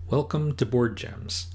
Welcome to Board Gems.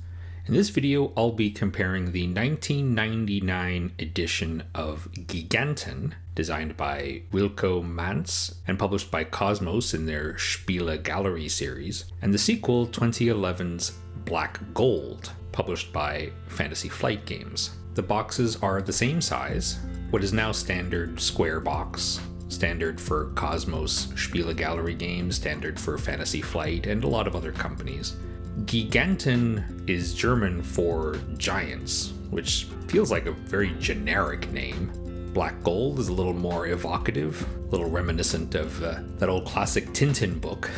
In this video, I'll be comparing the 1999 edition of Giganten, designed by Wilko Manz and published by Kosmos in their Spiele Gallery series, and the sequel 2011's Black Gold, published by Fantasy Flight Games. The boxes are the same size, what is now standard square box, standard for Kosmos Spiele Gallery games, standard for Fantasy Flight, and a lot of other companies. Giganten is German for giants, which feels like a very generic name. Black Gold is a little more evocative, a little reminiscent of that old classic Tintin book,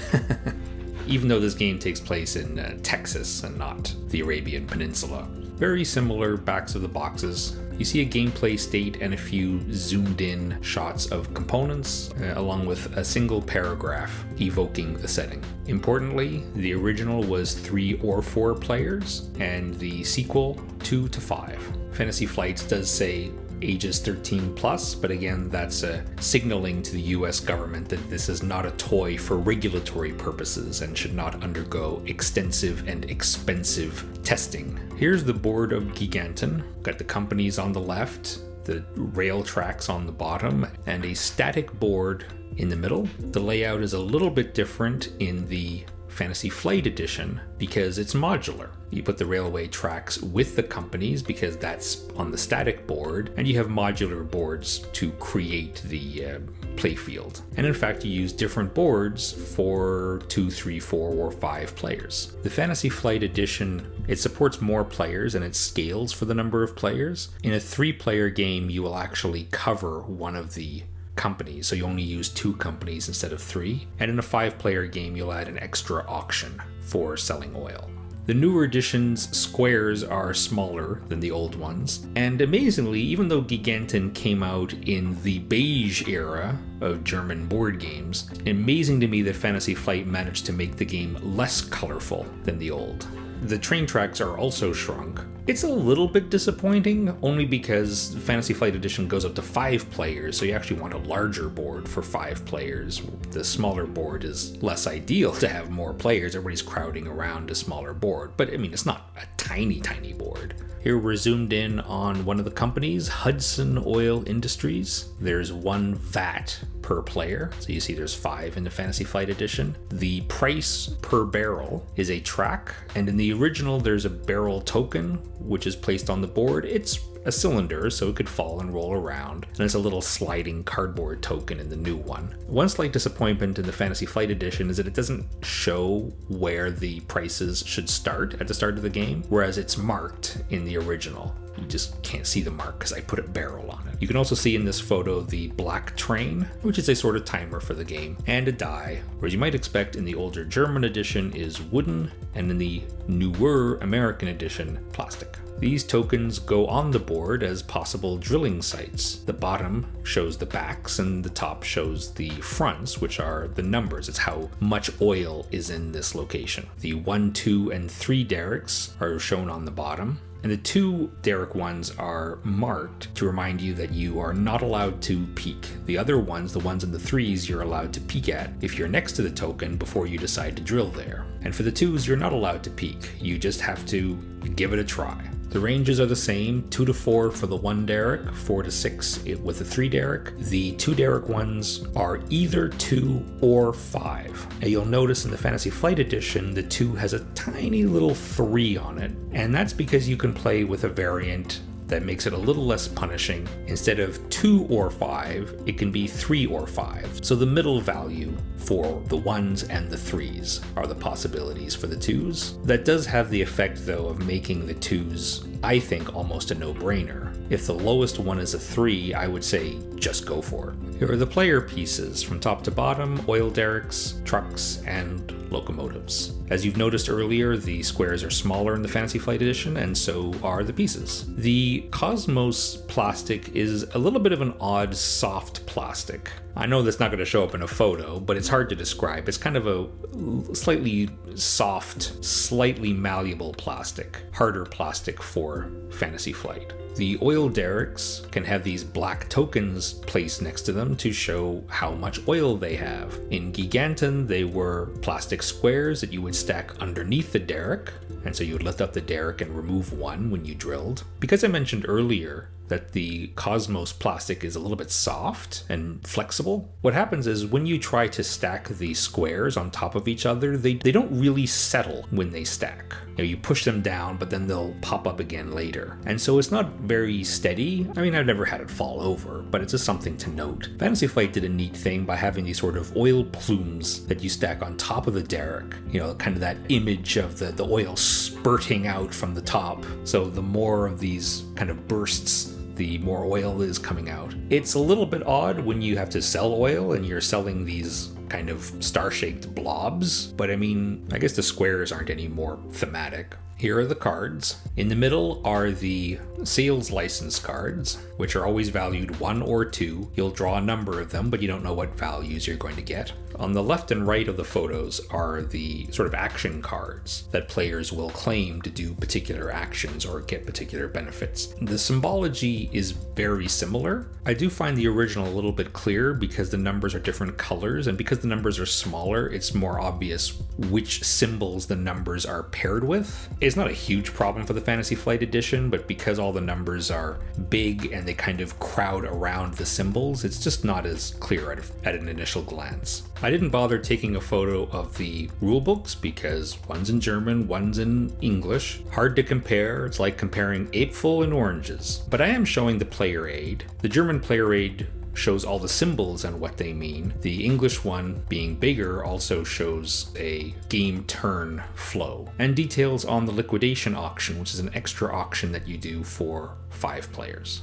even though this game takes place in Texas and not the Arabian Peninsula. Very similar backs of the boxes. You see a gameplay state and a few zoomed in shots of components, along with a single paragraph evoking the setting. Importantly, the original was 3 or 4 players, and the sequel 2 to 5. Fantasy Flight does say ages 13 plus, but again, that's signaling to the US government that this is not a toy for regulatory purposes and should not undergo extensive and expensive testing. Here's the board of Giganten. Got the companies on the left, the rail tracks on the bottom, and a static board in the middle. The layout is a little bit different in the Fantasy Flight edition because it's modular. You put the railway tracks with the companies because that's on the static board, and you have modular boards to create the playfield. And in fact, you use different boards for 2, 3, 4, or 5 players. The Fantasy Flight edition, it supports more players and it scales for the number of players. In a 3-player game, you will actually cover one of the companies, so you only use 2 companies instead of 3. And in a 5-player game, you'll add an extra auction for selling oil. The newer edition's squares are smaller than the old ones, and amazingly, even though Giganten came out in the beige era of German board games, amazing to me that Fantasy Flight managed to make the game less colorful than the old. The train tracks are also shrunk. It's a little bit disappointing, only because Fantasy Flight Edition goes up to 5 players, so you actually want a larger board for 5 players. The smaller board is less ideal to have more players. Everybody's crowding around a smaller board, but I mean, it's not a tiny board. Here we're zoomed in on one of the companies, Hudson Oil Industries. There's 1 vat per player, so you see there's 5 in the Fantasy Flight Edition. The price per barrel is a track, and in the original there's a barrel token which is placed on the board. It's a cylinder, so it could fall and roll around, and it's a little sliding cardboard token in the new one. One slight disappointment in the Fantasy Flight Edition is that it doesn't show where the prices should start at the start of the game, whereas it's marked in the original. You just can't see the mark because I put a barrel on it. You can also see in this photo the black train, which is a sort of timer for the game, and a die, whereas you might expect in the older German edition is wooden, and in the newer American edition, plastic. These tokens go on the board as possible drilling sites. The bottom shows the backs and the top shows the fronts, which are the numbers. It's how much oil is in this location. The 1, 2, and 3 derricks are shown on the bottom, and the 2 derrick ones are marked to remind you that you are not allowed to peek. The other ones, the ones in the 3s, you're allowed to peek at if you're next to the token before you decide to drill there. And for the 2s, you're not allowed to peek. You just have to give it a try. The ranges are the same, 2 to 4 for the 1 derrick, 4 to 6 with the 3 derrick. The 2 derrick ones are either 2 or 5. Now you'll notice in the Fantasy Flight Edition, the 2 has a tiny little 3 on it, and that's because you can play with a variant that makes it a little less punishing. Instead of 2 or 5, it can be 3 or 5. So the middle value for the 1s and the 3s are the possibilities for the 2s. That does have the effect, though, of making the 2s, I think, almost a no-brainer. If the lowest one is a 3, I would say just go for it. Here are the player pieces from top to bottom: oil derricks, trucks, and locomotives. As you've noticed earlier, the squares are smaller in the Fantasy Flight Edition, and so are the pieces. The Kosmos plastic is a little bit of an odd soft plastic. I know that's not going to show up in a photo, but it's hard to describe. It's kind of a slightly soft, slightly malleable plastic, harder plastic for Fantasy Flight. The oil derricks can have these black tokens placed next to them to show how much oil they have. In Giganten, they were plastic squares that you would stack underneath the derrick, and so you would lift up the derrick and remove one when you drilled. Because I mentioned earlier that the Kosmos plastic is a little bit soft and flexible, what happens is when you try to stack the squares on top of each other, they don't really settle when they stack. You push them down, but then they'll pop up again later. And so it's not very steady. I mean, I've never had it fall over, but it's just something to note. Fantasy Flight did a neat thing by having these sort of oil plumes that you stack on top of the derrick. Kind of that image of the oil spurting out from the top. So the more of these kind of bursts, the more oil is coming out. It's a little bit odd when you have to sell oil and you're selling these kind of star-shaped blobs, but I mean, I guess the squares aren't any more thematic. Here are the cards. In the middle are the sales license cards, which are always valued 1 or 2. You'll draw a number of them, but you don't know what values you're going to get. On the left and right of the photos are the sort of action cards that players will claim to do particular actions or get particular benefits. The symbology is very similar. I do find the original a little bit clearer because the numbers are different colors, and because the numbers are smaller, it's more obvious which symbols the numbers are paired with. It's not a huge problem for the Fantasy Flight edition, but because all the numbers are big and they kind of crowd around the symbols, it's just not as clear at an initial glance. I didn't bother taking a photo of the rulebooks because one's in German, one's in English. Hard to compare. It's like comparing apeful and oranges. But I am showing the player aid. The German player aid shows all the symbols and what they mean. The English one, being bigger, also shows a game turn flow and details on the liquidation auction, which is an extra auction that you do for 5 players.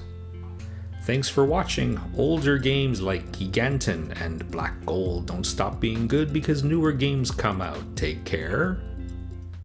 Thanks for watching. Older games like Giganten and Black Gold don't stop being good because newer games come out. Take care.